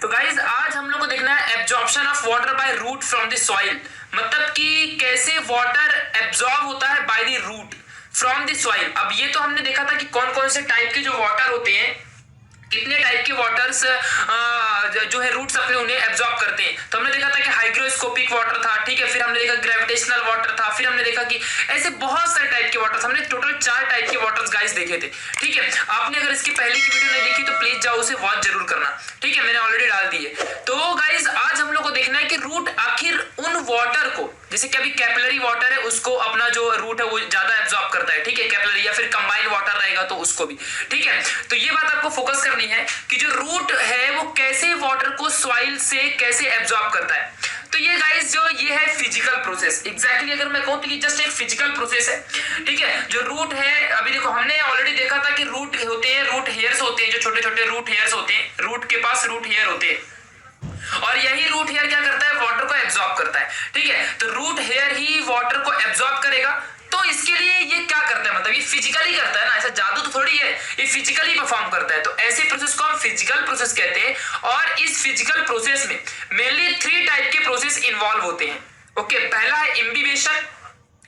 तो गाइज आज हम लोग को देखना है absorption of water by root from the soil, मतलब कि कैसे वाटर एब्जॉर्ब होता है by the root from the soil. अब ये तो हमने देखा था कि कौन कौन से टाइप के जो वाटर होते हैं, कितने टाइप के वाटर्स जो है रूट्स अपने उन्हें एब्जॉर्ब करते हैं। तो हमने देखा था कि हाइग्रोस्कोपिक वाटर था, ठीक है, फिर हमने देखा ग्रेविटेशनल वाटर था, फिर हमने देखा कि ऐसे बहुत सारे टाइप के वाटर्स, हमने टोटल 4 टाइप के वाटर्स गाइस देखे थे। ठीक है, आपने अगर इसकी पहले की वीडियो नहीं देखी तो प्लीज जाओ उसे वॉच जरूर करना, ठीक है, मैंने ऑलरेडी डाल दी है। तो गाइस आज हम लोग को देखना है कि रूट आखिर उन वाटर को, जैसे कि अभी कैपिलरी वाटर है उसको अपना जो रूट है वो ज्यादा एब्जॉर्ब करता है, ठीक है, कैपिलरी या फिर कंबाइंड वाटर रहेगा तो उसको भी, ठीक है। तो ये बात आपको फोकस करनी है कि जो रूट है वो कैसे वाटर को सॉइल से कैसे एब्जॉर्ब करता है। तो ये गाइस जो ये है फिजिकल प्रोसेस, एग्जैक्टली अगर मैं कहूं तो ये जस्ट एक फिजिकल प्रोसेस है, ठीक है। जो रूट है, अभी देखो हमने ऑलरेडी देखा था कि रूट होते हैं, रूट हेयर्स होते हैं, जो छोटे छोटे रूट हेयर्स होते हैं, रूट के पास रूट हेयर होते हैं और यही रूट हेयर क्या करता है, वाटर को एब्जॉर्ब करता है, ठीक है। तो रूट हेयर ही वाटर को एब्जॉर्ब करेगा। तो इसके लिए ये क्या करता है, मतलब ये फिजिकली करता है ना, ऐसा जादू तो थोड़ी है, ये फिजिकली परफॉर्म करता है। तो ऐसे प्रोसेस को हम फिजिकल प्रोसेस कहते हैं और इस फिजिकल प्रोसेस में मेनली 3 टाइप के प्रोसेस इन्वॉल्व होते हैं। ओके, पहला है इम्बिबेशन,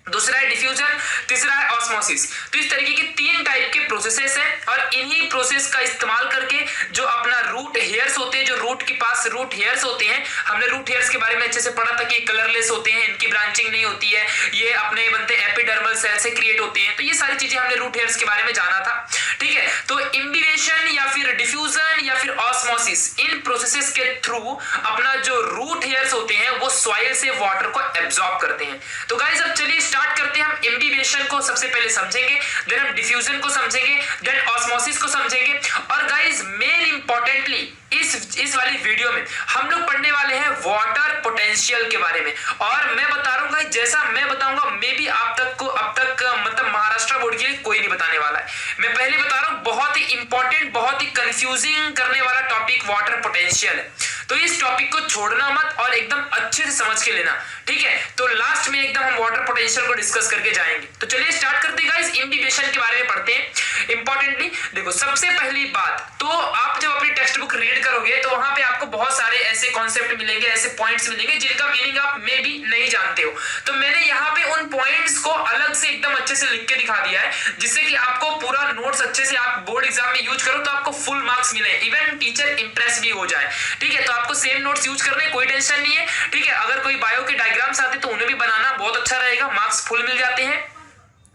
दूसरा है डिफ्यूजन, तीसरा है ऑस्मोसिस। तो इस तरीके के 3 टाइप के प्रोसेसेस हैं और इन्हीं प्रोसेस का इस्तेमाल करके जो अपना रूट हेयर्स होते हैं, जो रूट के पास रूट हेयर्स होते हैं, हमने रूट हेयर्स के बारे में अच्छे से पढ़ा था कि कलरलेस होते हैं, इनकी ब्रांचिंग नहीं होती है, ये अपने बनते एपिडर्मल सेल से क्रिएट होते हैं। तो ये सारी चीजें हमने रूट हेयर्स के बारे में जाना था, ठीक है। तो इम्बिबेशन या फिर डिफ्यूजन या फिर ऑस्मोसिस, इन प्रोसेसेस के थ्रू अपना जो रूट हेयर्स होते हैं वो सॉइल से वाटर को एब्जॉर्ब करते हैं। तो गाइस अब चलिए स्टार्ट करते हैं। हम इम्बिबेशन को सबसे पहले समझेंगे, देन हम डिफ्यूजन को समझेंगे, देन ऑस्मोसिस को समझेंगे और गाइस मेन इंपॉर्टेंटली इस वाली वीडियो में हम लोग पढ़ने वाले हैं वाटर पोटेंशियल के बारे में। और मैं बता रहा हूं गाइस, जैसा मैं बताऊंगा मे बी आप तक को अब तक मतलब महाराष्ट्र बोर्ड के लिए कोई नहीं बताने वाला है। मैं पहले बता रहा हूं, बहुत ही इंपॉर्टेंट, बहुत ही कंफ्यूजिंग करने वाला टॉपिक वाटर पोटेंशियल है। तो इस टॉपिक को छोड़ना मत और एकदम अच्छे से समझ के लेना, ठीक है। तो लास्ट में एकदम हम वाटर पोटेंशियल को डिस्कस करके जाएंगे। तो चलिए स्टार्ट करते हैं गाइस, इम्बिबेशन के बारे में पढ़ते हैं। इंपॉर्टेंटली देखो, सबसे पहली बात तो आप जब अपनी टेक्स्ट बुक रीड करोगे तो वहां पे आपको बहुत सारे ऐसे कॉन्सेप्ट मिलेंगे, ऐसे पॉइंट्स मिलेंगे जिनका मीनिंग आप मे भी नहीं जानते हो। तो मैंने यहाँ पे उन पॉइंट्स को अलग से एकदम अच्छे से लिख के दिखा दिया है, जिससे कि आपको पूरा नोट्स अच्छे से आप बोर्ड एग्जाम में यूज करो तो आपको फुल मार्क्स मिले, इवन टीचर इंप्रेस भी हो जाए, ठीक है। तो आपको सेम नोट्स यूज करने कोई टेंशन नहीं है, ठीक है। अगर कोई बायो के डायग्राम्स आते तो उन्हें भी बनाना बहुत अच्छा रहेगा, मार्क्स फुल मिल जाते हैं।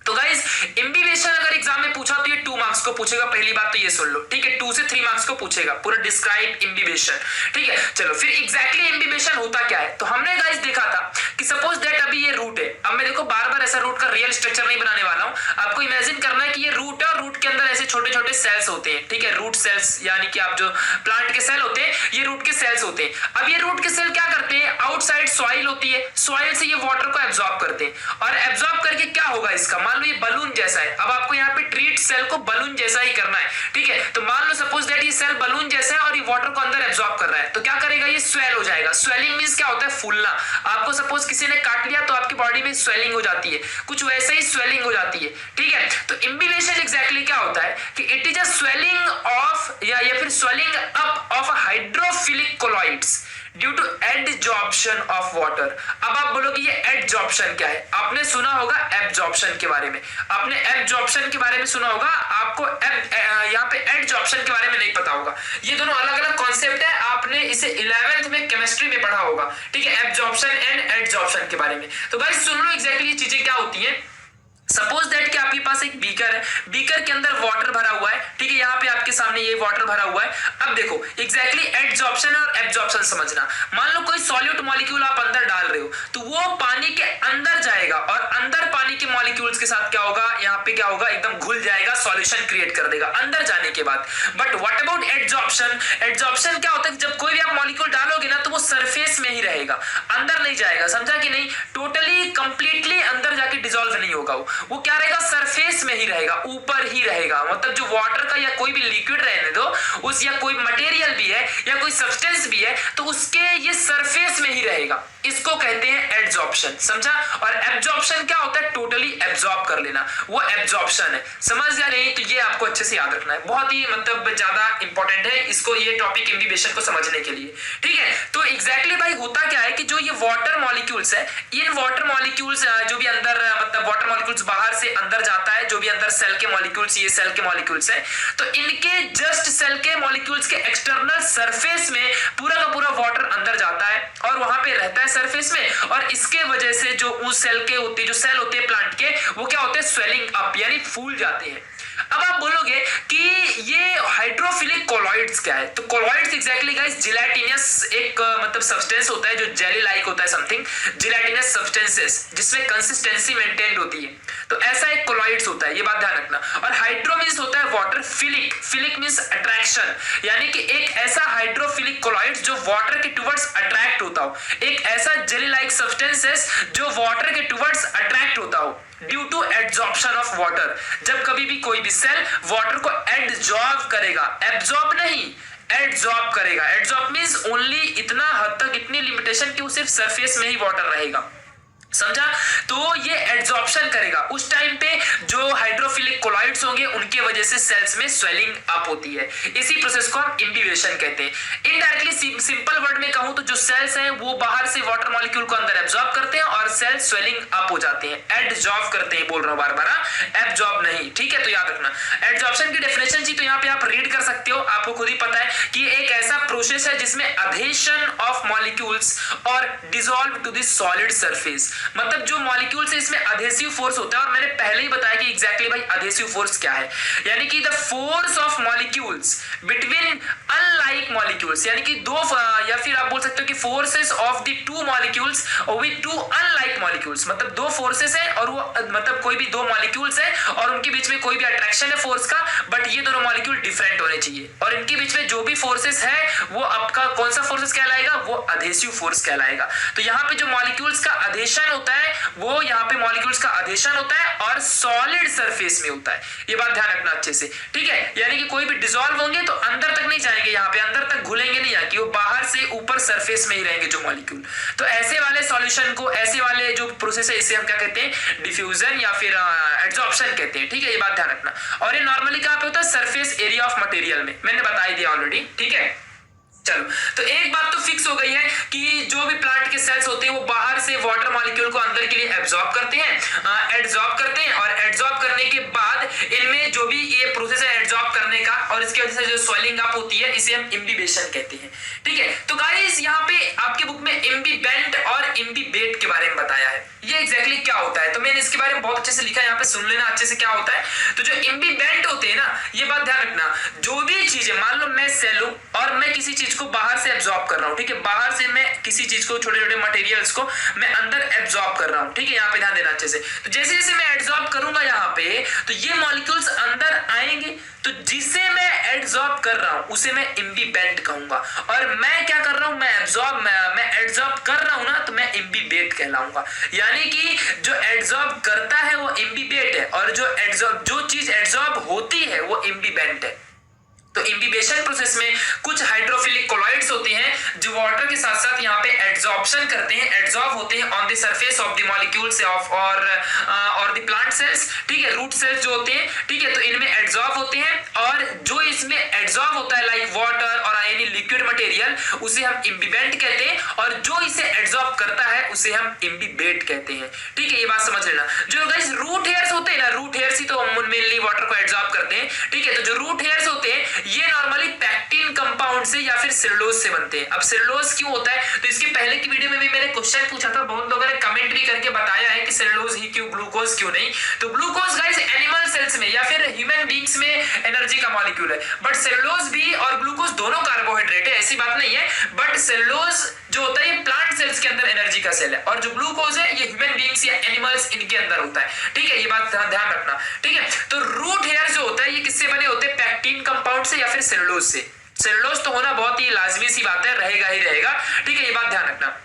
तो गाइस इम्बिबेशन अगर एग्जाम में पूछा तो ये 2 मार्क्स को पूछेगा, पहली बात तो ये सुन लो, ठीक है। 2 से 3 मार्क्स को पूछेगा, पूरा डिस्क्राइब इम्बिबेशन, ठीक है। चलो फिर एग्जैक्टली इम्बिबेशन होता क्या है। तो हमने गाइस देखा था कि सपोज दैट अभी ये रूट है। अब मैं देखो बार बार ऐसा रूट का रियल स्ट्रक्चर नहीं बनाने वाला हूं, आपको इमेजिन करना है कि ये रूट है और रूट के अंदर ऐसे छोटे छोटे सेल्स होते हैं, ठीक है, रूट सेल्स, यानी कि आप जो प्लांट के सेल होते हैं ये रूट के सेल्स होते हैं। अब ये रूट के सेल क्या करते हैं, आउटसाइड सॉइल होती है, सॉइल से ये वाटर को एब्जॉर्ब करते हैं और एब्जॉर्ब करके क्या होगा इसका, मान लो ये बलून जैसा है। अब आपको यहाँ पे ट्रीट सेल को बलून जैसा ही करना है, ठीक है। तो मान लो सपोज दैट ये सेल बलून जैसा है और ये वाटर को अंदर एब्जॉर्ब कर रहा है, तो क्या करेगा, ये स्वेल हो जाएगा। स्वेलिंग मींस क्या होता है, फूलना। आपको सपोज किसी ने काट लिया तो आपकी बॉडी में स्वेलिंग हो जाती है, कुछ वैसे ही स्वेलिंग हो जाती है, ठीक है। तो इम्बिबेशन एग्जैक्टली क्या होता है कि it is a swelling of या फिर swelling up of hydrophilic colloids due to adsorption of water. अब आप बोलोगे ये एडजॉर्प्शन क्या है, आपने सुना होगा एब्जॉर्प्शन के बारे में, आपने एब्जॉर्प्शन के बारे में सुना होगा, आपको यहाँ पे एडजॉर्प्शन के बारे में नहीं पता होगा। ये दोनों अलग अलग कॉन्सेप्ट है, आपने इसे 11th में केमिस्ट्री में पढ़ा होगा, ठीक है, एब्जॉर्प्शन एंड एडजॉर्प्शन के बारे में। तो गाइस सुन लो एग्जैक्टली ये चीजें क्या होती है। सपोज दैट कि आपके पास एक बीकर है, बीकर के अंदर वाटर भरा हुआ है, ठीक है, यहाँ पे आपके सामने ये वाटर भरा हुआ है। अब देखो एग्जैक्टली एडजॉर्प्शन और एब्जॉर्प्शन समझना। मान लो कोई सॉल्यूट मॉलिक्यूल आप अंदर डाल रहे हो तो वो पानी के अंदर जाएगा और अंदर पानी के मॉलिक्यूल्स के साथ क्या होगा, यहाँ पे क्या होगा, एकदम घुल जाएगा, सॉल्यूशन क्रिएट कर देगा अंदर जाने के बाद। But what about adsorption, adsorption क्या होता है, जब कोई भी आप मॉलिक्यूल डालोगे ना तो वो सरफेस में ही रहेगा, अंदर नहीं जाएगा, समझा कि नहीं। टोटली कंप्लीटली अंदर जाके डिसॉल्व नहीं होगा, वो क्या रहेगा, सरफेस में ही रहेगा, ऊपर ही रहेगा। मतलब जो वाटर का या कोई भी लिक्विड रहने दो उस, या कोई मटेरियल भी है या कोई सब्सटेंस भी है, तो उसके ये सरफेस में ही रहेगा। इसको कहते हैं एड्सॉर्प्शन, समझा। और एब्जॉर्प्शन क्या होता है, टोटली एब्जॉर्ब कर लेना, वो एब्जॉर्प्शन है। समझ या नहीं, तो ये आपको अच्छे से याद रखना है, बहुत ही मतलब ज्यादा इंपॉर्टेंट है इसको, ये टॉपिक इम्बिबेशन को समझने के लिए, ठीक है। तो एग्जैक्टली भाई होता क्या है कि जो ये वाटर मॉलिक्यूल्स है, इन वाटर मॉलिक्यूल्स जो भी अंदर मतलब वाटर मॉलिक्यूल्स बाहर से अंदर जाता है, जो भी अंदर सेल के मॉलिक्यूल्स, ये सेल के मॉलिक्यूल्स है, तो इनके जस्ट सेल के मॉलिक्यूल्स के एक्सटर्नल सरफेस में पूरा का पूरा वाटर अंदर जाता है और वहां पे रहता है सरफेस में। और इसके वजह से जो उस सेल के होते, जो सेल होते हैं प्लांट के, वो क्या होते हैं, स्वेलिंग अप यानी फूल जाते हैं। अब आप बोलोगे कि ये हाइड्रोफिलिक कोलॉइड्स क्या है, तो कोलॉइड्स एग्जैक्टली गाइस जिलेटिनस एक मतलब सब्सटेंस होता है जो जेली लाइक होता है, समथिंग जिलेटिनस सब्सटेंसेस जिसमें कंसिस्टेंसी मेंटेन्ड होती है, तो ऐसा एक कोलॉइड्स होता है, ये बात ध्यान रखना। और हाइड्रो मींस होता है water, philic, philic means attraction, यानी कि एक ऐसा हाइड्रोफिलिक कोलॉइड्स जो वाटर के टुवर्ड्स अट्रैक्ट होता हो, एक ऐसा जेली लाइक सब्सटेंसेस जो वाटर के टुवर्ड्स अट्रैक्ट होता हो due to adsorption of water. जब कभी भी कोई भी सेल वाटर को एड्सॉर्ब करेगा, एब्सॉर्ब नहीं, एड्सॉर्ब करेगा। एड्सॉर्ब मींस ओनली इतना हद तक, इतनी लिमिटेशन कि वो सिर्फ सरफेस में ही वाटर रहेगा, समझा। तो ये एड्सॉर्प्शन करेगा, उस टाइम पे जो हाइड्रोफिलिक कोलॉइड्स होंगे उनके वजह से सेल्स में स्वेलिंग अप होती है। इसी प्रोसेस को हम इम्बिबेशन कहते हैं। इनडायरेक्टली सिंपल वर्ड में कहूं तो जो सेल्स हैं वो बाहर से वाटर मॉलिक्यूल को अंदर एब्सॉर्ब करते हैं और सेल स्वेलिंग अप हो जाते हैं, एड्सॉर्ब करते हैं, बोल रहा हूं बार बार, एब्सॉर्ब नहीं, ठीक है। तो याद रखना एड्सॉर्प्शन की डेफिनेशन जी, तो यहाँ पे आप रीड कर सकते हो, आपको खुद ही पता है कि एक ऐसा प्रोसेस है जिसमें अधेशन ऑफ मॉलिक्यूल्स और dissolve to the solid surface, मतलब जो मॉलिक्यूल्स है इसमें अधेसिव फोर्स होता है। और मैंने पहले ही बताया कि एग्जैक्टली भाई अधेसिव फोर्स क्या है, यानी कि the force of molecules between unlike molecules, यानी कि दो, या फिर आप बोल सकते हो कि forces of the two molecules with two unlike molecules, मतलब दो फोर्सेस है और वो मतलब कोई भी दो मॉलिक्यूल्स है और उनके बीच में कोई भी अट्रैक्शन है फोर्स का, बट ये दोनों मॉलिक्यूल डिफरेंट होने चाहिए और इनके बीच में जो भी फोर्सेस है वो आपका कौन सा फोर्सेस कहलाएगा, वो अधेसिव फोर्स कहलाएगा। तो यहाँ पे जो मॉलिक्यूल्स का अधेशन होता है वो यहाँ पे मॉलिक्यूल्स का अधेशन होता है और सॉलिड सरफेस में होता है, ये बात ध्यान रखना अच्छे से, ठीक है। यानी कि कोई भी डिसॉल्व होंगे तो अंदर तक नहीं जाएंगे, यहाँ पे अंदर तक घुलेंगे नहीं, यहाँ की वो बाहर से ऊपर सरफेस में ही रहेंगे जो मॉलिक्यूल। तो ऐसे वाले सॉल्यूशन को, ऐसे वाले जो प्रोसेस है, इसे हम क्या कहते हैं, डिफ्यूजन या फिर एड्सॉर्प्शन कहते हैं, ठीक है, ये बात ध्यान रखना। और ये नॉर्मली कहाँ पे होता है, सरफेस एरिया ऑफ मटेरियल में, मैंने बता ही दिया ऑलरेडी, ठीक है। चलो, तो एक बात तो फिक्स हो गई है कि जो भी प्लांट के सेल्स होते हैं वो बाहर से वाटर मॉलिक्यूल को अंदर के लिए एब्सॉर्ब करते हैं, एड्सॉर्ब करते हैं, और एड्सॉर्ब करने के बाद इनमें जो भी ये प्रोसेस है एड्सॉर्ब करने का और इसकी वजह से जो स्वेलिंग अप होती है, इसे हम इम्बिबेशन कहते हैं, ठीक है। तो गाइस यहाँ पे आपके बुक में इम्बिबेंट और इम्बिबेट के बारे में बताया है, ये एग्जैक्टली क्या होता है, तो मैंने इसके बारे में बहुत अच्छे से लिखा है, यहाँ पे सुन लेना अच्छे से क्या होता है। तो जो इम्बिबेंट होते हैं ना, ये बात ध्यान रखना, जो भी चीज है, मान लो मैं सेल हूं और मैं किसी चीज को बाहर से एब्सॉर्ब कर रहा हूं, ठीक है, बाहर से मैं किसी चीज को, छोटे छोटे मटेरियल्स को मैं अंदर एब्सॉर्ब कर रहा हूं, ठीक है, यहाँ पे ध्यान देना अच्छे से। तो जैसे जैसे मैं एब्सॉर्ब करूंगा यहाँ पे, तो ये मॉलिक्यूल्स अंदर आएंगे, तो जिसे मैं एड्सॉर्ब कर रहा हूं उसे मैं इम्बिबेंट कहूंगा, और मैं क्या कर रहा हूं, मैं एड्सॉर्ब कर रहा हूं ना, तो मैं इम्बिबेट कहलाऊंगा। यानी कि जो एड्सॉर्ब करता है वो इम्बिबेट है और जो चीज एड्सॉर्ब होती है वो इम्बिबेंट है। तो इम्बिबेशन प्रोसेस में कुछ हाइड्रोफिलिक कोलॉइड्स होते हैं जो वाटर के साथ साथ यहाँ पे एड्सॉर्प्शन करते हैं, एड्सॉर्ब होते हैं on the surface of the molecules of और द प्लांट सेल्स, ठीक है, रूट सेल्स जो होते हैं, ठीक है, तो इनमें एड्सॉर्ब होते हैं और जो इसमें एड्सॉर्ब होता है लाइक वाटर और एनी लिक्विड मटेरियल, उसे हम इम्बिबेंट कहते हैं, और जो इसे एड्सॉर्ब करता है उसे हम इम्बिबेट कहते हैं, ठीक है, ये बात समझ लेना। जो गाइस रूट हेयर्स होते हैं ना, रूट हेयर्स ही तो मेनली वाटर को एड्सॉर्ब करते हैं, ठीक है। तो जो रूट हेयर्स होते हैं ये नॉर्मली पैक्टिन कंपाउंड से या फिर सेलुलोज से बनते हैं। अब सेलुलोज क्यों होता है, तो इसके पहले की वीडियो में भी मैंने क्वेश्चन पूछा था, बहुत लोगों ने कमेंट भी करके बताया है कि सेलुलोज ही क्यों, ग्लूकोज क्यों नहीं। तो ग्लूकोज गाइस एनिमल सेल्स में या फिर ह्यूमन बीइंग्स में एनर्जी का मॉलिक्यूल है, बट सेलुलोज भी और ग्लूकोज दोनों कार्बोहाइड्रेट है, ऐसी बात नहीं है, बट सेलुलोज जो होता है ये प्लांट सेल्स के अंदर एनर्जी का सेल है, और जो ग्लूकोज है ये ह्यूमन बीइंग्स या एनिमल्स इनके अंदर होता है, ठीक है, ये बात ध्यान रखना, ठीक है। तो रूट हेयर जो होता है ये किससे बने होते हैं, पैक्टिन कंपाउंड से या फिर सेलुलोज से। सेलुलोज तो होना बहुत ही लाजमी सी बात है, रहेगा ही रहेगा, ठीक है, ये बात ध्यान रखना।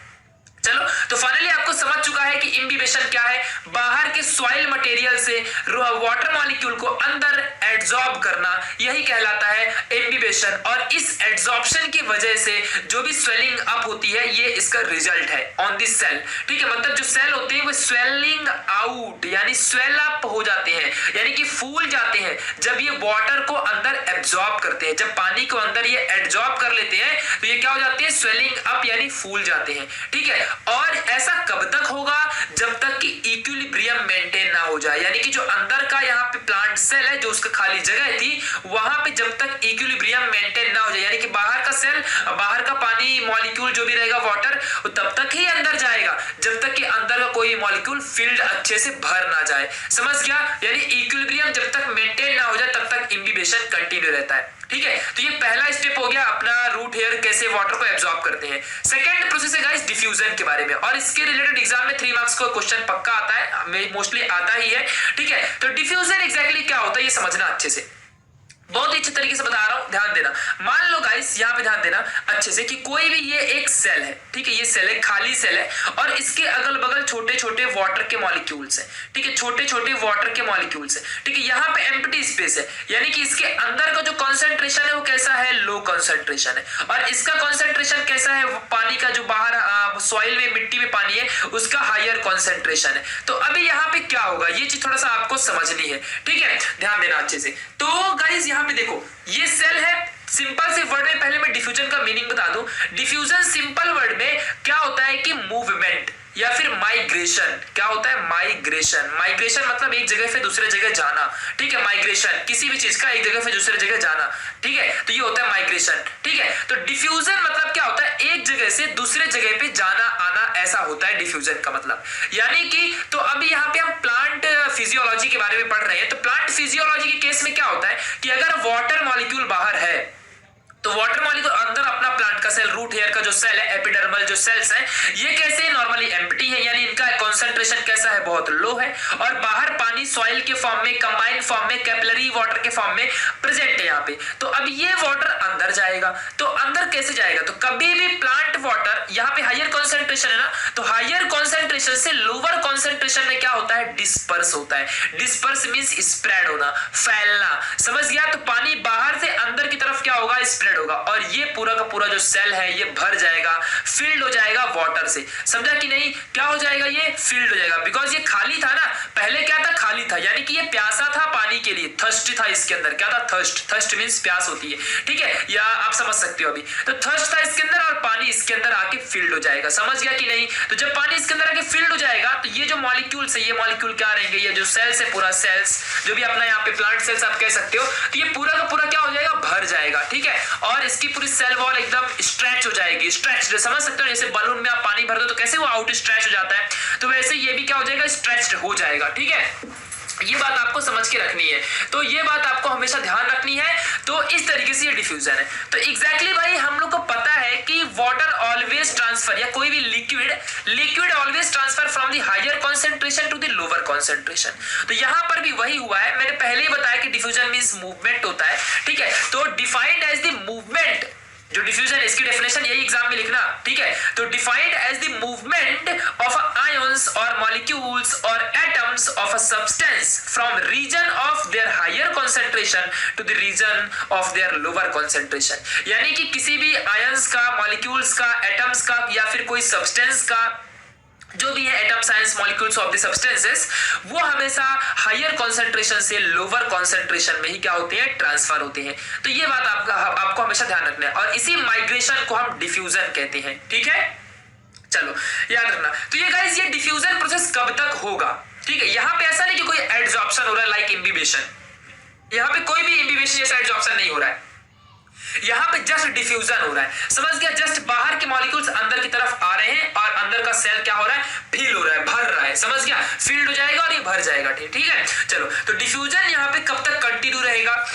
चलो, तो फाइनली आपको समझ चुका है कि इम्बिबेशन क्या है। बाहर के सॉइल मटेरियल से वाटर मॉलिक्यूल को अंदर एड्सॉर्ब करना, यही कहलाता है इम्बिबेशन। और इस एड्सॉर्प्शन की वजह से जो भी स्वेलिंग अप होती है, ये इसका रिजल्ट है ऑन दिस सेल। ठीक है, मतलब जो सेल होते हैं वो स्वेलिंग आउट यानी स्वेल अप हो जाते हैं, यानी कि फूल जाते हैं जब ये वाटर को अंदर एब्जॉर्ब करते हैं। जब पानी को अंदर ये एब्जॉर्ब कर लेते हैं तो ये क्या हो जाते हैं, स्वेलिंग अप यानी फूल जाते हैं। ठीक है, और ऐसा कब तक होगा, जब तक कि इक्विलिब्रियम मेंटेन ना हो जाए, यानी कि जो अंदर का यहाँ पे प्लांट सेल है, जो उसका खाली जगह थी, वहां पे जब तक इक्विलिब्रियम मेंटेन ना हो जाए, यानी कि बाहर का सेल, बाहर का पानी मॉलिक्यूल जो भी रहेगा वाटर, तब तक ही अंदर जाएगा जब तक कि अंदर का कोई मॉलिक्यूल फील्ड अच्छे से भर ना जाए। समझ गया, यानी इक्विलिब्रियम जब तक मेंटेन ना हो जाए तब तक इम्बिबेशन कंटिन्यू रहता है। ठीक है, तो ये पहला स्टेप हो गया अपना, रूट हेयर कैसे वाटर को एब्जॉर्ब करते हैं। सेकंड प्रोसेस है गाइस डिफ्यूजन के बारे में, और इसके रिलेटेड एग्जाम में 3 मार्क्स को क्वेश्चन पक्का आता है, मोस्टली आता ही है। ठीक है, तो डिफ्यूजन एग्जैक्टली क्या होता है ये समझना अच्छे से, बहुत ही अच्छे तरीके से बता रहा हूं, ध्यान देना। मान लो गाइस, यहाँ पे ध्यान देना अच्छे से कि कोई भी ये एक सेल है। ठीक है, ये सेल है, खाली सेल है, और इसके अगल बगल छोटे छोटे वाटर के मॉलिक्यूल्स हैं। ठीक है, छोटे छोटे वाटर के मॉलिक्यूल्स है। ठीक है, यहाँ पे एम्प्टी स्पेस है, यानी कि इसके अंदर का जो कॉन्सेंट्रेशन है वो कैसा है, लो कॉन्सेंट्रेशन है, और इसका कॉन्सेंट्रेशन कैसा है, पानी का जो बाहर सॉइल में, मिट्टी में पानी है, उसका हायर कॉन्सेंट्रेशन है। तो अभी यहाँ पे क्या होगा, ये चीज थोड़ा सा आपको समझनी है। ठीक है, ध्यान देना अच्छे से। तो गाइस यहाँ पे देखो, ये सेल है, सिंपल से वर्ड में पहले मैं डिफ्यूजन का मीनिंग बता दूं। डिफ्यूजन सिंपल वर्ड में क्या होता है कि मूवमेंट या फिर माइग्रेशन। क्या होता है, माइग्रेशन। माइग्रेशन मतलब एक जगह से दूसरे जगह जाना। ठीक है, माइग्रेशन किसी भी चीज का एक जगह से दूसरे जगह जाना। ठीक है, तो ये होता है माइग्रेशन। ठीक है, तो डिफ्यूजन मतलब क्या होता है, एक जगह से दूसरे जगह पे जाना आना, ऐसा होता है डिफ्यूजन का मतलब। यानी कि तो अभी यहाँ पे हम प्लांट फिजियोलॉजी के बारे में पढ़ रहे हैं, तो प्लांट फिजियोलॉजी के केस में क्या होता है कि अगर वाटर मॉलिक्यूल बाहर है तो वाटर मॉलिक्यूल अंदर अपना प्लांट का सेल, रूट हेयर का जो सेल है, एपिडर्मल जो सेल्स है, ये कैसे नॉर्मली एम्प्टी है, यानी इनका कॉन्सेंट्रेशन कैसा है, बहुत लो है, और बाहर पानी सॉइल के फॉर्म में, कंबाइंड फॉर्म में, कैपिलरी वाटर के फॉर्म में प्रेजेंट है यहाँ पे। तो अब ये वाटर अंदर जाएगा, तो अंदर कैसे जाएगा, तो कभी भी प्लांट वाटर यहाँ पे हायर कॉन्सेंट्रेशन है ना, तो हायर कॉन्सेंट्रेशन से लोअर कॉन्सेंट्रेशन में क्या होता है, डिस्पर्स होता है। डिस्पर्स मींस स्प्रेड होना, फैलना। समझ गया, तो पानी बाहर से अंदर की तरफ क्या होगा, स्प्रेड होगा, और ये पूरा का पूरा जो सेल है ये भर जाएगा, फिल्ड हो जाएगा वाटर से। समझा कि नहीं, क्या हो जाएगा, ये फिल्ड हो जाएगा, बिकॉज ये खाली था ना, पहले क्या था, खाली था, यानी कि ये प्यासा था पानी के लिए, थर्स्ट था इसके अंदर। क्या था, थर्स्ट। थर्स्ट मींस प्यास होती है। ठीक है, या आप समझ सकते हो अभी, तो थर्स्ट था इसके अंदर, और पानी इसके अंदर आके फिल्ड हो जाएगा। समझ गया कि नहीं, तो जब पानी इसके अंदर आके फिल्ड हो जाएगा तो ये जो मॉलिक्यूल्स है, ये मॉलिक्यूल क्या रहेंगे, ये जो सेल्स है, पूरा सेल्स जो भी अपना यहाँ पे प्लांट सेल्स आप कह सकते हो, तो ये पूरा का पूरा क्या हो जाएगा, भर जाएगा। ठीक है, और इसकी पूरी सेल वॉल एकदम स्ट्रेच हो जाएगी। स्ट्रेच समझ सकते हो, जैसे बलून में आप पानी भर दो तो कैसे वो आउट स्ट्रेच हो जाता है, तो वैसे ये भी क्या हो जाएगा, स्ट्रेच्ड हो जाएगा। ठीक है, ये बात आपको समझ के रखनी है, तो ये बात आपको हमेशा ध्यान रखनी है। तो इस तरीके से ये डिफ्यूजन है। तो एग्जैक्टली भाई हम लोग को पता है कि वाटर ऑलवेज ट्रांसफर, या कोई भी liquid always transfer from the higher concentration to the lower concentration. तो यहां पर भी वही हुआ है, मैंने पहले ही बताया कि डिफ्यूजन मींस मूवमेंट होता है। ठीक है, तो डिफाइंड एज द मूवमेंट, जो डिफ्यूजन है इसकी डेफिनेशन यही एग्जाम में लिखना। ठीक है, तो defined as the movement of ions और मॉलिक्यूल्स और atoms of a substance from region of their higher concentration to the region of their lower concentration. यानी कि किसी भी आयंस का, मॉलिक्यूल्स का, एटम्स का, या फिर कोई सब्सटेंस का, जो भी है atom science, molecules of the substances, वो हमेशा हायर कॉन्सेंट्रेशन से लोअर कॉन्सेंट्रेशन में ही क्या होते हैं, ट्रांसफर होते हैं। तो ये बात आपको हमेशा ध्यान रखना है, और इसी माइग्रेशन को हम डिफ्यूजन कहते हैं। ठीक है, चलो याद रखना। तो ये गाइस, ये डिफ्यूजन प्रोसेस कब तक होगा। ठीक है, यहाँ पे ऐसा नहीं कि कोई एड्सॉर्प्शन हो रहा है लाइक इम्बिबेशन, यहाँ पे कोई भी इम्बिबेशन जैसा एड्सॉर्प्शन नहीं हो रहा है, यहाँ पे जस्ट डिफ्यूजन हो रहा है। समझ गया, जस्ट बाहर के मॉलिक्यूल्स अंदर की तरफ आ रहे हैं, और अंदर का सेल क्या हो रहा है, फील हो रहा है, भर रहा है। समझ गया, फील्ड हो जाएगा और ये भर जाएगा। ठीक है, चलो, तो डिफ्यूजन यहाँ पे कब तक कंटिन्यू रहेगा,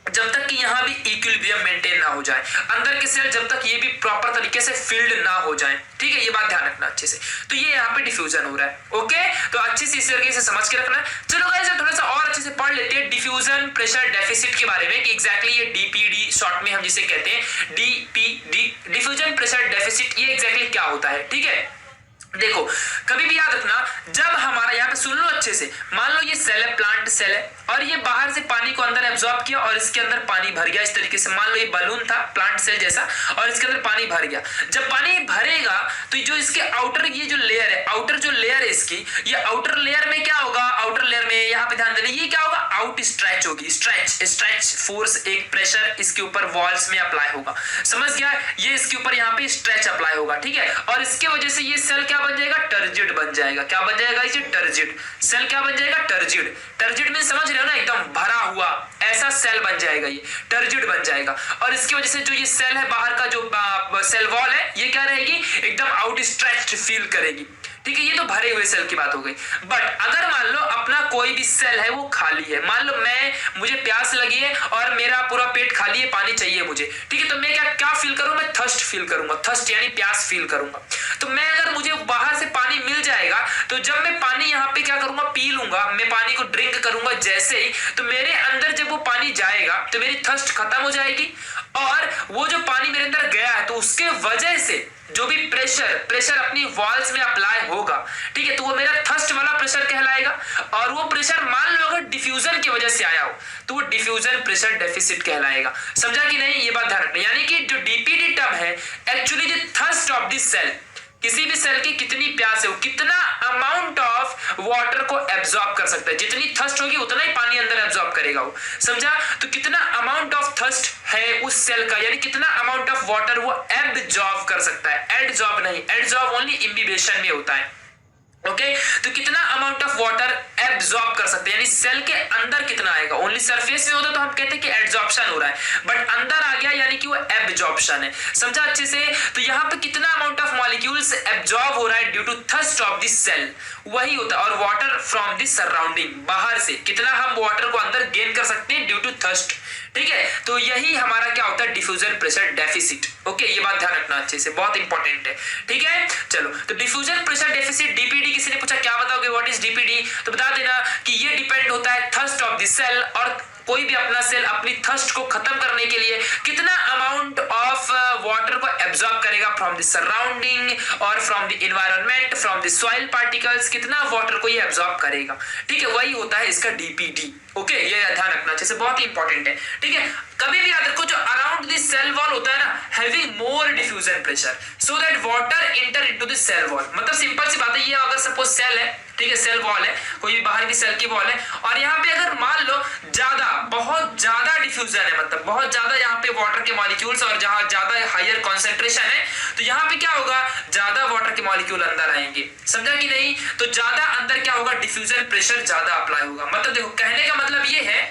जब तक कि यहाँ भी इक्विलिब्रियम मेंटेन ना हो जाए, अंदर के सेल जब तक ये भी प्रॉपर तरीके से फिल्ड ना हो जाए। ठीक है, ये बात ध्यान रखना अच्छे से। तो ये यहाँ पे डिफ्यूजन हो रहा है। ओके, तो अच्छे से इस तरीके से समझ के रखना है। चलो गाइस, थोड़ा सा और अच्छे से पढ़ लेते हैं डिफ्यूजन प्रेशर डेफिसिट के बारे में, कि एग्जैक्टली ये डीपीडी शॉर्ट में हम जिसे कहते हैं, डीपीडी, डिफ्यूजन प्रेशर डेफिसिट, ये एग्जैक्टली क्या होता है। ठीक है, देखो कभी भी याद रखना, जब हमारा यहाँ पे सुन लो अच्छे से, मान लो ये सेल है, प्लांट सेल है, और ये बाहर से पानी को अंदर एब्जॉर्ब किया और इसके अंदर पानी भर गया इस तरीके से। मान लो ये बलून था प्लांट सेल जैसा और इसके अंदर पानी भर गया। जब पानी भरेगा तो जो इसके आउटर ये जो लेयर है, आउटर जो लेयर है इसकी, ये आउटर लेयर में क्या होगा, आउटर लेयर में यहाँ पे ध्यान देना, ये क्या होगा, आउट स्ट्रेच होगी, स्ट्रेच फोर्स, एक प्रेशर इसके ऊपर वॉल्स में अप्लाई होगा। समझ गया, ये इसके ऊपर यहाँ पे स्ट्रेच अप्लाई होगा, ठीक है। और इसके वजह से ये सेल क्या बन जाएगा, टर्जिड बन जाएगा। क्या बन जाएगा, इसे टर्जिड सेल क्या बन जाएगा, टर्जिड। टर्जिड में समझ रहे हो ना, एकदम भरा हुआ ऐसा सेल बन जाएगा, ये टर्जिड बन जाएगा। और इसकी वजह से जो ये सेल है बाहर का जो सेल वॉल है, ये क्या रहेगी, एकदम आउट स्ट्रेच्ड फील करेगी, ठीक है। ये तो भरे हुए सेल की बात हो गई। बट अगर मान लो अपना कोई भी सेल है वो खाली है, मान लो मुझे प्यास लगी है और मेरा पूरा पेट खाली है, पानी चाहिए मुझे, ठीक है। तो मैं क्या फील करूं, मैं थर्स्ट फील करूंगा, थर्स्ट यानी प्यास फील करूंगा। तो मैं अगर मुझे बाहर से पानी मिल जाएगा तो जब मैं पानी यहाँ पे क्या करूंगा, पी लूंगा, मैं पानी को ड्रिंक करूंगा जैसे ही, तो मेरे अंदर जब वो पानी जाएगा तो मेरी थर्स्ट खत्म हो जाएगी। और वो जो पानी मेरे अंदर गया है तो उसके वजह से जो भी प्रेशर अपनी वॉल्स में अप्लाई होगा, ठीक है, तो वो मेरा थर्स्ट वाला प्रेशर कहलाएगा। और वो प्रेशर मान लो अगर डिफ्यूजन की वजह से आया हो तो वो डिफ्यूजन प्रेशर डेफिसिट कहलाएगा। समझा कि नहीं, ये बात ध्यान रखना। यानी कि जो डीपीडी टर्म है actually the thirst of this cell, किसी भी सेल की कितनी प्यास है, वो कितना अमाउंट ऑफ वाटर को एब्जॉर्ब कर सकता है, जितनी थर्स्ट होगी उतना ही पानी अंदर एब्जॉर्ब करेगा वो। समझा, तो कितना अमाउंट ऑफ थर्स्ट है उस सेल का, यानी कितना अमाउंट ऑफ वाटर वो एब्जॉर्ब कर सकता है, एडजॉर्ब नहीं, एडजॉर्ब ओनली इम्बिबेशन में होता है, ओके। तो कितना अमाउंट ऑफ वाटर एब्जॉर्ब कर सकते हैं, यानी सेल के अंदर कितना आएगा। ओनली सरफेस में होता तो हम कहते हैं कि एब्जॉर्प्शन हो रहा है, बट अंदर आ गया यानी कि वो एब्जॉर्प्शन है। समझा अच्छे से, तो यहाँ पे कितना अमाउंट ऑफ मॉलिक्यूल्स एब्जॉर्ब हो रहा है due to thirst of this cell, वही होता है। और वाटर फ्रॉम दिस सराउंडिंग, बाहर से कितना हम वाटर को अंदर गेन कर सकते हैं ड्यू टू थर्स्ट, ठीक है। तो यही हमारा क्या होता है, डिफ्यूजन प्रेशर डेफिसिट, ओके। ये बात ध्यान रखना अच्छे से, बहुत इंपॉर्टेंट है, ठीक है। चलो, तो डिफ्यूजन प्रेशर डेफिसिट डीपीडी, किसी ने पूछा क्या बताओगे व्हाट इज डीपीडी, तो बता देना कि ये डिपेंड होता है थर्स्ट ऑफ द सेल, और कोई भी अपना सेल अपनी थर्स्ट को खत्म करने के लिए कितना अमाउंट ऑफ वाटर को एब्जॉर्ब करेगा फ्रॉम द सराउंडिंग और from the environment, from the soil particles, कितना वाटर को ये एब्जॉर्ब करेगा, ठीक है। वही होता है इसका डीपीडी, ओके। ये ध्यान रखना अच्छे से, बहुत ही इंपॉर्टेंट है, ठीक है। कभी भी याद रखो, जो अराउंड दिस सेल वॉल होता है ना, having more diffusion pressure so that water enter into the cell wall. मतलब सिंपल सी बात है, ये अगर सपोज सेल है, ठीक है, सेल वॉल है, कोई भी बाहर की सेल की वॉल है, और यहाँ पे अगर मान लो बहुत ज्यादा डिफ्यूजन है, मतलब बहुत ज्यादा यहाँ पे वाटर के मॉलिक्यूल्स, और जहां ज्यादा हायर कॉन्सेंट्रेशन है तो यहाँ पे क्या होगा, ज्यादा वाटर के मॉलिक्यूल अंदर आएंगे। समझा कि नहीं, तो ज्यादा अंदर क्या होगा, डिफ्यूजन प्रेशर ज्यादा अप्लाई होगा। मतलब देखो, कहने का मतलब ये है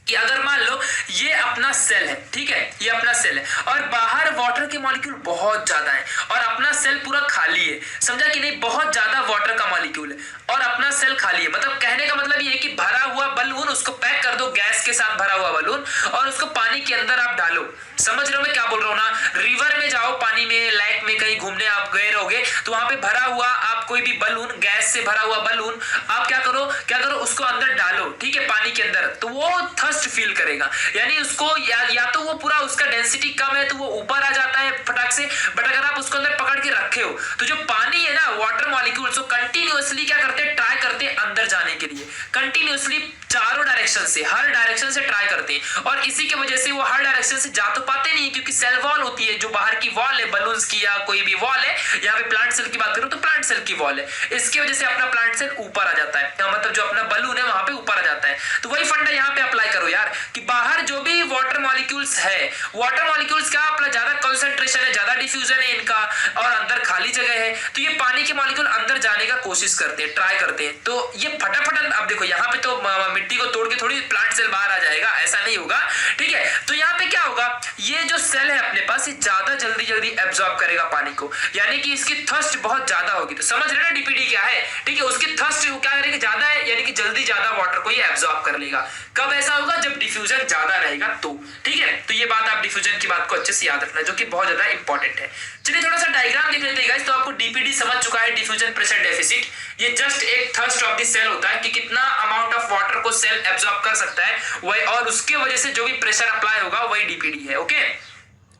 कि अगर मान लो ये अपना सेल है, ठीक है, ये अपना सेल है और बाहर वाटर के मॉलिक्यूल बहुत ज्यादा है और अपना सेल पूरा खाली है। समझा कि नहीं, बहुत ज्यादा वाटर का मॉलिक्यूल है और अपना सेल खाली है। मतलब कहने का मतलब ये है कि भरा हुआ बलून, उसको पैक कर दो, गैस के साथ भरा हुआ बलून, और उसको पानी के अंदर आप डालो। समझ रहे हो मैं क्या बोल रहा हूँ ना, रिवर में जाओ, पानी में, लेक में कहीं घूमने आप गए रहोगे तो वहां पे भरा हुआ आप कोई भी बलून, गैस से भरा हुआ बलून, आप क्या करो उसको अंदर डालो, ठीक है, पानी के अंदर, तो वो थर्स्ट फील करेगा। यानी उसको या तो वो पूरा उसका डेंसिटी कम है तो वो ऊपर आ जाता है फटाक से, बट अगर आप उसको अंदर पकड़ के रखे हो तो जो पानी है ना, वाटर मॉलिक्यूल्स, वो कंटिन्यूअसली क्या करते हैं, ट्राई करते हैं अंदर जाने के लिए, कंटिन्यूअसली चारों डायरेक्शन से, हर डायरेक्शन से ट्राई करते हैं। और इसी की वजह से वो हर डायरेक्शन से जा तो पाते नहीं, क्योंकि सेल वॉल होती है, जो बाहर की वॉल है बलून्स की या कोई भी वॉल है, यहाँ पे प्लांट सेल की बात करूं तो प्लांट सेल की वॉल है, इसकी वजह से अपना प्लांट सेल ऊपर आ जाता है, मतलब जो अपना बलून है वहां पे ऊपर आ जाता है। तो वही फंडा यहाँ पे अप्लाई करो यार, कि बाहर जो भी वाटर मॉलिक्यूल्स है, वाटर मॉलिक्यूल्स का अपना ज्यादा कंसंट्रेशन है, ज्यादा डिफ्यूजन है इनका, और अंदर खाली जगह है, तो ये पानी के मॉलिक्यूल अंदर जाने का कोशिश करते हैं, ट्राई करते हैं। तो ये फटाफट, अब देखो यहाँ पे तो मिट्टी को तोड़ के थोड़ी प्लांट सेल बाहर आ जाएगा, ऐसा नहीं होगा, ठीक है। तो यहाँ पे क्या होगा, ये जो सेल है अपने पास, ये ज्यादा जल्दी एब्जॉर्ब करेगा पानी को, यानी कि इसकी थर्स्ट बहुत ज्यादा होगी। तो समझ रहे ना डीपीडी क्या है, ठीक है, उसकी थर्स्ट क्या करेगी, ज्यादा है, यानी कि जल्दी ज्यादा वाटर को ये एब्जॉर्ब कर लेगा। कब ऐसा होगा, जब डिफ्यूजन ज्यादा रहेगा तो, ठीक है। तो ये बात आप डिफ्यूजन की बात को अच्छे से याद रखना, जो कि बहुत ज्यादा इंपॉर्टेंट है। चलिए थोड़ा सा डायग्राम देख लेते हैं गाइस, तो आपको डीपीडी समझ चुका है, डिफ्यूजन प्रेशर डेफिसिट, ये जस्ट एक थर्स्ट ऑफ द सेल होता है कि कितना अमाउंट ऑफ वाटर को सेल एब्जॉर्ब कर सकता है वही, और उसके वजह से जो भी प्रेशर अप्लाई होगा वही डीपीडी है, ओके।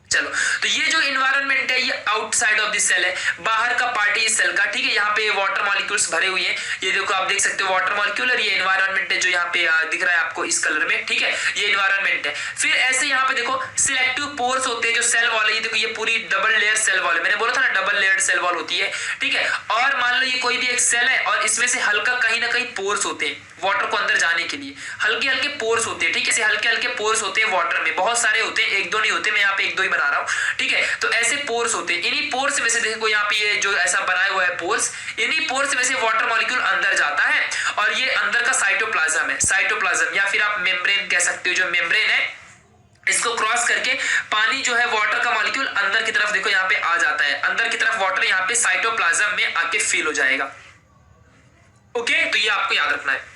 चलो, तो ये जो इन्वायरमेंट है ये आउटसाइड ऑफ द सेल है, बाहर का पार्ट है सेल का, ठीक है। यहाँ पे वाटर मॉलिक्यूल्स भरे हुए हैं, ये देखो आप देख सकते हो वाटर मॉलिक्यूल, और ये एनवायरनमेंट है जो यहाँ पे दिख रहा है आपको इस कलर में, ठीक है, ये एनवायरनमेंट है। फिर ऐसे यहाँ पे देखो सिलेक्टिव पोर्स होते हैं जो सेल वॉल है, ये देखो ये पूरी डबल लेयर सेल वॉल है, मैंने बोला था ना डबल लेयर सेल वॉल होती है, ठीक है। और मान लो ये कोई भी एक सेल है और इसमें से हल्का कहीं ना कहीं पोर्स होते हैं वाटर को अंदर जाने के लिए, हल्के हल्के पोर्स होते हैं, ठीक है, हल्के हल्के पोर्स होते हैं वाटर में, बहुत सारे होते हैं, एक दो नहीं होते, मैं यहाँ पे एक दो ही बना रहा हूँ, ठीक है। तो ऐसे पोर्स होते हैं, इन्हीं पोर्स में से देखो यहाँ पे ये जो ऐसा बनाया हुआ है पोर्स, इन्हीं पोर्स में से वाटर मॉलिक्यूल अंदर जाता है, और ये अंदर का साइटोप्लाज्म है, साइटोप्लाज्म या फिर आप मेम्ब्रेन कह सकते हो, जो मेम्ब्रेन है इसको क्रॉस करके पानी जो है वाटर का मॉलिक्यूल अंदर की तरफ देखो यहाँ पे आ जाता है, अंदर की तरफ वाटर यहाँ पे साइटोप्लाज्म में आके फिल हो जाएगा। ओके, तो ये आपको याद रखना है,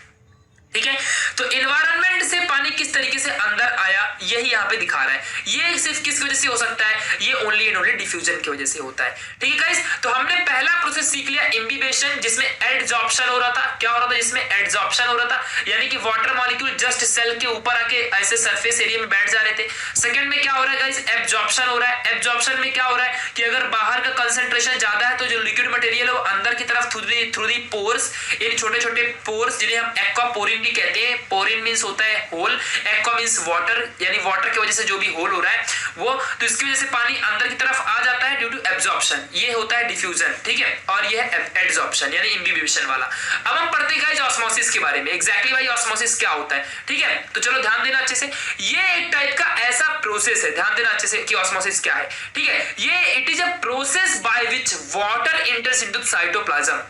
ठीक है। तो एनवायरनमेंट से पानी किस तरीके से अंदर आया यही यहाँ पे दिखा रहा है। ये सिर्फ किस वजह से हो सकता है, ये ओनली एंड ओनली डिफ्यूजन की वजह से होता है, ठीक है गाइस। तो हमने पहला प्रोसेस सीख लिया इम्बिबेशन, जिसमें एडजॉर्प्शन हो रहा था। क्या हो रहा था, जिसमें एडजॉर्प्शन हो रहा था, यानी कि वाटर मॉलिक्यूल जस्ट सेल के ऊपर आके ऐसे सरफेस एरिया में बैठ जा रहे थे। सेकंड में क्या हो रहा है गाइस, एब्जॉर्प्शन हो रहा है। एब्जॉर्प्शन में क्या हो रहा है कि अगर बाहर का कंसंट्रेशन ज्यादा है तो जो लिक्विड मटेरियल है वो अंदर की तरफ थ्रू दी पोर्स, इन छोटे छोटे पोर्स जिन्हें हम एक्वापोरिन भी कहते हैं, पोरिन मींस होता है होल, एक्वा मींस वाटर, यानी वाटर की वजह से जो भी होल हो रहा है वो, तो इसकी वजह से पानी अंदर की तरफ आ जाता है ड्यू टू एब्जॉर्प्शन, ये होता है डिफ्यूजन, ठीक है। और ये है एडजॉर्प्शन यानी इम्बिबिशन वाला। अब हम पढ़ते हैं ऑस्मोसिस के बारे में, एग्जैक्टली भाई ऑस्मोसिस क्या होता है, ठीक है। तो चलो ध्यान देना अच्छे से, ये एक टाइप का ऐसा प्रोसेस है, ध्यान देना अच्छे से कि ऑस्मोसिस क्या है, ठीक है। ये it is a process by which water enters into cytoplasm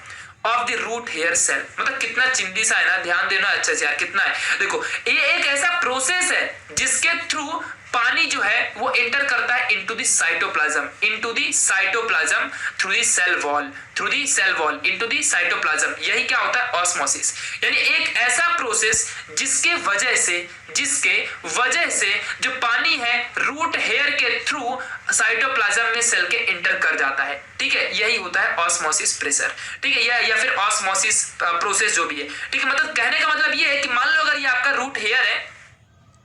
of the root hair cell. मतलब कितना चिंदी सा है ना, ध्यान देना अच्छे से यार, कितना है देखो, ये एक ऐसा प्रोसेस है जिसके थ्रू पानी जो है वो एंटर करता है into the cytoplasm, into the cytoplasm through the cell wall, through the cell wall into the cytoplasm. यही क्या होता है ऑस्मोसिस, यानी एक ऐसा प्रोसेस जिसके वजह से जो पानी है रूट हेयर के थ्रू साइटोप्लाज्म में सेल के एंटर कर जाता है, ठीक है। यही होता है ऑस्मोसिस प्रेशर, ठीक है, या फिर ऑस्मोसिस प्रोसेस जो भी है, ठीक है। मतलब कहने का मतलब ये है कि मान लो अगर ये आपका रूट हेयर है,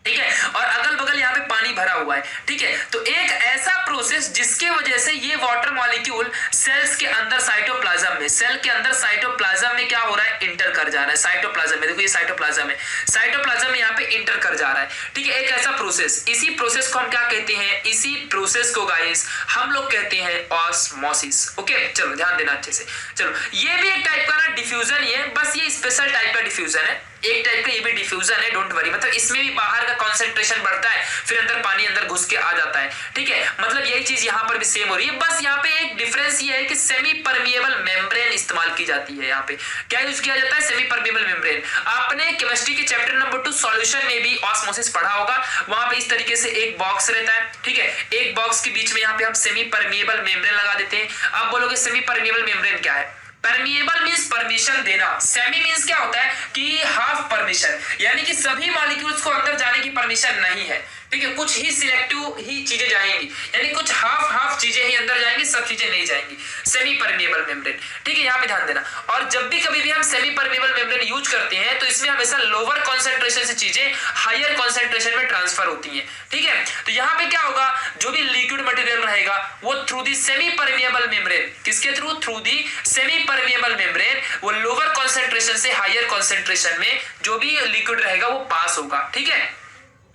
ठीक है, और अगल बगल यहाँ पे पानी भरा हुआ है, ठीक है, तो एक ऐसा प्रोसेस जिसके वजह से ये वाटर मॉलिक्यूल सेल्स के अंदर साइटोप्लाज्म में, सेल के अंदर साइटोप्लाज्म में क्या हो रहा है, इंटर कर जा रहा है साइटोप्लाज्म में। देखो ये साइटोप्लाज्म है, साइटोप्लाज्म में यहाँ पे इंटर कर जा रहा है, ठीक है, एक ऐसा प्रोसेस। इसी प्रोसेस को हम क्या कहते हैं, इसी प्रोसेस को गाइस हम लोग कहते हैं ऑस्मोसिस। ओके, चलो ध्यान देना अच्छे से। चलो ये भी एक टाइप का ना डिफ्यूजन ही है, बस ये स्पेशल टाइप का डिफ्यूजन है, एक टाइप का ये भी डिफ्यूजन है, डोंट वरी। मतलब इसमें भी बाहर का कंसंट्रेशन बढ़ता है, फिर अंदर पानी अंदर घुस के आ जाता है, ठीक है। मतलब यही चीज यहाँ पर भी सेम हो रही है, बस यहाँ पे एक डिफरेंस ये है कि सेमी परमिएबल मेम्ब्रेन इस्तेमाल की जाती है। यहाँ पे क्या यूज किया जाता है, सेमी परमिएबल मेम्ब्रेन। आपने केमिस्ट्री के चैप्टर नंबर 2 सॉल्यूशन में भी ऑस्मोसिस पढ़ा होगा, वहां पे इस तरीके से एक बॉक्स रहता है, ठीक है, एक बॉक्स के बीच में यहाँ पे हम सेमी परमिएबल मेम्ब्रेन लगा देते हैं। आप बोलोगे सेमी परमिएबल मेम्ब्रेन क्या है, परमिएबल मींस परमिशन देना, सेमी मींस क्या होता है कि हाफ परमिशन, यानी कि सभी मॉलिक्यूल्स को अंदर जाने की परमिशन नहीं है, ठीक है, कुछ ही सिलेक्टिव ही चीजें जाएंगी, यानी कुछ हाफ चीजें ही अंदर जाएंगी, सब चीजें नहीं जाएंगी, सेमी परमिएबल मेम्ब्रेन, ठीक है, यहाँ पे ध्यान देना। और जब भी कभी भी हम सेमी परमिएबल मेम्ब्रेन यूज करते हैं तो इसमें हमेशा लोअर कॉन्सेंट्रेशन से चीजें हायर कॉन्सेंट्रेशन में ट्रांसफर होती है, ठीक है। तो यहाँ पे क्या होगा, जो भी लिक्विड मटेरियल रहेगा वो through the semi permeable membrane, किसके through, through the semi permeable membrane, वो लोअर कॉन्सेंट्रेशन से हायर कॉन्सेंट्रेशन में जो भी लिक्विड रहेगा वो पास होगा, ठीक है।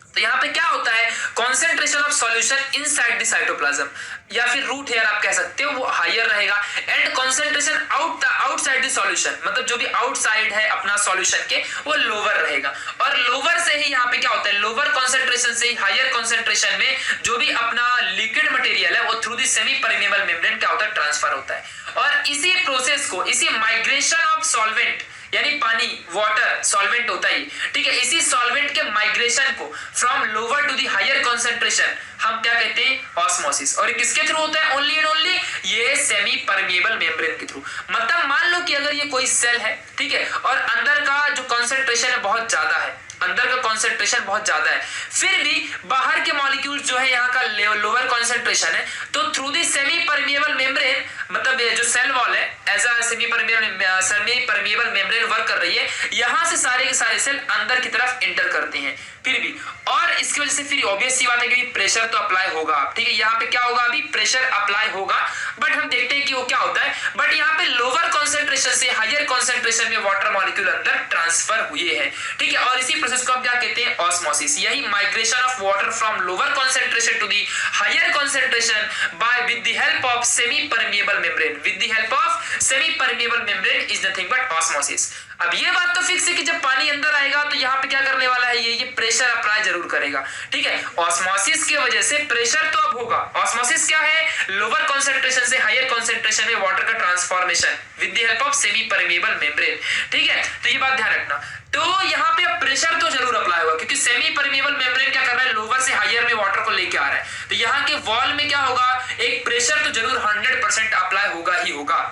तो यहाँ पे क्या होता है, concentration of solution inside the cytoplasm या फिर रूट हेयर आप कह सकते हो, वो हायर रहेगा, and concentration outside the solution, मतलब जो भी आउटसाइड है अपना सॉल्यूशन के वो लोअर रहेगा। और लोअर से ही यहाँ पे क्या होता है, लोअर कॉन्सेंट्रेशन से ही हायर कॉन्सेंट्रेशन में जो भी अपना लिक्विड मटेरियल है वो through the semi permeable membrane क्या होता है, ट्रांसफर होता है। और इसी प्रोसेस को, इसी माइग्रेशन ऑफ सॉल्वेंट, यानी पानी वाटर सॉल्वेंट होता है, ठीक है, इसी सॉल्वेंट के माइग्रेशन को from lower to the higher concentration हम क्या कहते हैं, ऑस्मोसिस। और किसके थ्रू होता है, ओनली एंड ओनली ये सेमी परमिएबल मेम्ब्रेन के थ्रू। मतलब मान लो कि अगर ये कोई सेल है, ठीक है, और अंदर का जो कंसंट्रेशन है बहुत ज्यादा है, अंदर का कॉन्सेंट्रेशन बहुत ज्यादा है, फिर भी बाहर के मॉलिक्यूल जो है यहाँ का लोअर कॉन्सेंट्रेशन है, तो through the semi permeable membrane, मतलब जो सेल वॉल है as a semi permeable membrane work कर रही है, यहाँ से सारे के सारे सेल अंदर की तरफ एंटर करते हैं फिर भी, और इसकी वजह से फिर ऑब्वियस सी बात है कि प्रेशर तो अप्लाई होगा, ठीक है। यहाँ पे क्या होगा, अभी प्रेशर अप्लाई होगा, बट हम देखते हैं कि वो क्या होता है। बट यहाँ पे लोअर कॉन्सेंट्रेशन से हायर कॉन्सेंट्रेशन में वाटर मॉलिक्यूल अंदर ट्रांसफर हुए हैं, ठीक है। और इसी प्रोसेस को हम क्या कहते हैं, ऑस्मोसिस। यही migration of water from lower concentration to the higher concentration by with the help of semi permeable membrane, with the help of semi permeable membrane is nothing but osmosis. अब ये बात तो फिक्स है कि जब पानी अंदर आएगा तो यहाँ पे क्या करने वाला है, ये प्रेशर अप्लाई जरूर करेगा, ठीक है। ऑस्मोसिस की वजह से प्रेशर तो अब होगा। ऑस्मोसिस क्या है, लोअर कॉन्सेंट्रेशन से हायर कॉन्सेंट्रेशन में वाटर का transformation with the help of semi permeable membrane, ठीक है। तो ये बात ध्यान रखना। तो यहाँ पे अब प्रेशर तो जरूर अप्लाई होगा, क्योंकि सेमी परमिएबल मेम्ब्रेन क्या कर रहा है, लोअर से हायर में वाटर को लेके आ रहा है, तो यहाँ के वॉल में क्या होगा, एक प्रेशर तो जरूर 100% अप्लाई होगा ही होगा।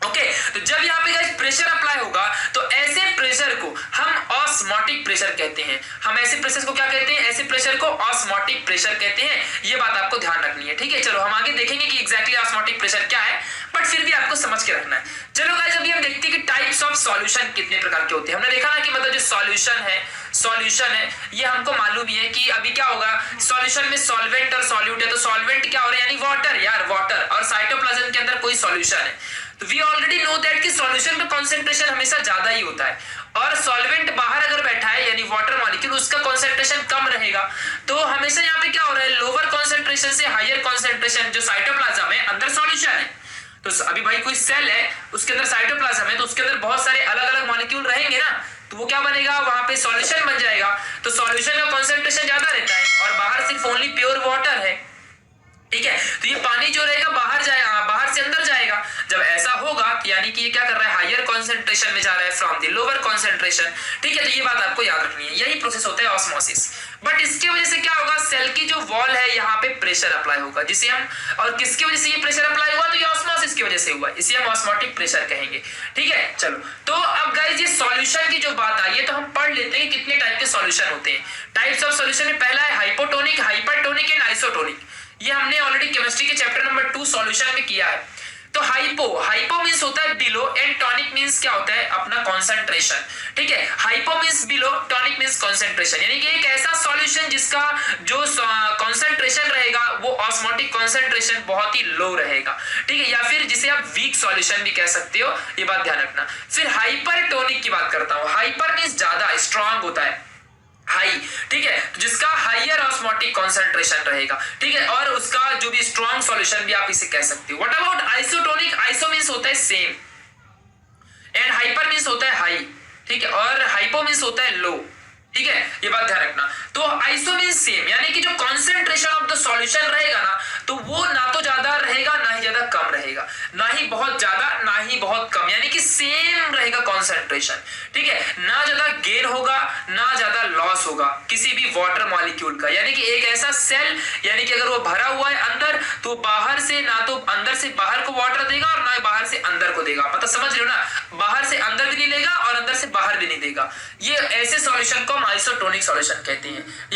ओके, तो जब यहाँ पे गाइस प्रेशर अप्लाई होगा तो ऐसे प्रेशर को हम ऑस्मोटिक प्रेशर कहते हैं। हम ऐसे प्रेशर को क्या कहते हैं, ऐसे प्रेशर को ऑस्मोटिक प्रेशर कहते हैं। ये बात आपको ध्यान रखनी है, ठीक है। चलो हम आगे देखेंगे कि एग्जैक्टली ऑस्मोटिक प्रेशर क्या है, बट फिर भी आपको समझ के रखना है। चलो गाइस अभी हम देखते हैं कि टाइप्स ऑफ सॉल्यूशन कितने प्रकार के होते हैं। हमने देखा ना कि मतलब जो सॉल्यूशन है ये हमको मालूम ही है कि अभी क्या होगा, सॉल्यूशन में सॉल्वेंट और सॉल्यूट है, तो सॉल्वेंट क्या हो रहा है, यानी वाटर, यार वाटर, और साइटोप्लाज्म के अंदर कोई सॉल्यूशन है, तो वी ऑलरेडी नो दैट कि सॉल्यूशन में कॉन्सेंट्रेशन हमेशा ज्यादा ही होता है, और सॉल्वेंट बाहर अगर बैठा है यानी वाटर मॉलिक्यूल, उसका कॉन्सेंट्रेशन कम रहेगा। तो हमेशा यहाँ पे क्या हो रहा है, लोअर कॉन्सेंट्रेशन से हायर कॉन्सेंट्रेशन जो साइटोप्लाज्म है, अंदर सॉल्यूशन है। तो अभी भाई कोई सेल है, उसके अंदर साइटोप्लाज्म है, तो उसके अंदर बहुत सारे अलग अलग मॉलिक्यूल रहेंगे ना, तो वो क्या बनेगा, वहां पे सॉल्यूशन बन जाएगा। तो सॉल्यूशन का कॉन्सेंट्रेशन ज्यादा रहता है और बाहर सिर्फ ओनली प्योर वाटर है, ठीक है। तो ये पानी जो रहेगा बाहर जाएगा, बाहर से अंदर जाएगा। जब ऐसा होगा तो यानी कि ये क्या कर रहा है, हायर कॉन्सेंट्रेशन में जा रहा है फ्रॉम द लोअर कॉन्सेंट्रेशन, ठीक है। तो ये बात आपको याद रखनी है, यही प्रोसेस होता है ऑस्मोसिस। बट इसकी वजह से क्या होगा, सेल की जो वॉल है यहाँ पे प्रेशर अप्लाई होगा, जिसे हम, और किसकी वजह से ये प्रेशर अप्लाई हुआ, तो ये ऑस्मोसिस की वजह से हुआ, इसे हम ऑस्मोटिक प्रेशर कहेंगे, ठीक है। चलो तो अब गाइस ये सॉल्यूशन की जो बात आई है, तो हम पढ़ लेते हैं कितने टाइप के सॉल्यूशन होते हैं। टाइप्स ऑफ सॉल्यूशन में पहला है हाइपोटोनिक, हाइपरटोनिक एंड आइसोटोनिक। ये हमने ऑलरेडी केमिस्ट्री के चैप्टर नंबर 2 सॉल्यूशन में किया है। तो हाइपो मींस होता है बिलो, एंड टॉनिक मींस क्या होता है, अपना कॉन्सेंट्रेशन, ठीक है। Hypo means below, tonic means concentration, यानी कि एक ऐसा सॉल्यूशन जिसका जो कॉन्सेंट्रेशन रहेगा वो ऑस्मोटिक कॉन्सेंट्रेशन बहुत ही लो रहेगा, ठीक है, या फिर जिसे आप वीक सॉल्यूशन भी कह सकते हो, ये बात ध्यान रखना। फिर हाइपरटोनिक की बात करता हूं। हाइपर मींस ज्यादा, स्ट्रांग होता है, हाई, ठीक है, जिसका हायर ऑस्मोटिक कॉन्सेंट्रेशन रहेगा, ठीक है, और उसका जो भी स्ट्रॉन्ग सॉल्यूशन भी आप इसे कह सकते हो। What about isotonic, iso means होता है सेम, एंड हाइपर मींस होता है हाई, ठीक है, और हाइपो मींस होता है लो, ठीक है, ये बात ध्यान रखना। तो आइसो मींस सेम, यानी कि जो कॉन्सेंट्रेशन ऑफ द सॉल्यूशन रहेगा ना, तो वो ना तो ज्यादा रहेगा ना ही ज्यादा कम रहेगा, ना ही बहुत ज्यादा ना ही बहुत कम, यानी कि सेम रहेगा कॉन्सेंट्रेशन, ठीक है। ना ज्यादा गेन होगा ना ज्यादा लॉस होगा किसी भी वाटर मॉलिक्यूल का, यानी कि एक ऐसा सेल, यानी कि अगर वो भरा हुआ है अंदर, तो बाहर से ना तो अंदर से बाहर को वाटर देगा और ना बाहर से अंदर को देगा, मतलब समझ रहे हो ना, बाहर से अंदर भी नहीं लेगा और अंदर से बाहर भी नहीं देगा। ये ऐसे सॉल्यूशन को हम आइसोटोनिक सॉल्यूशन कहते हैं।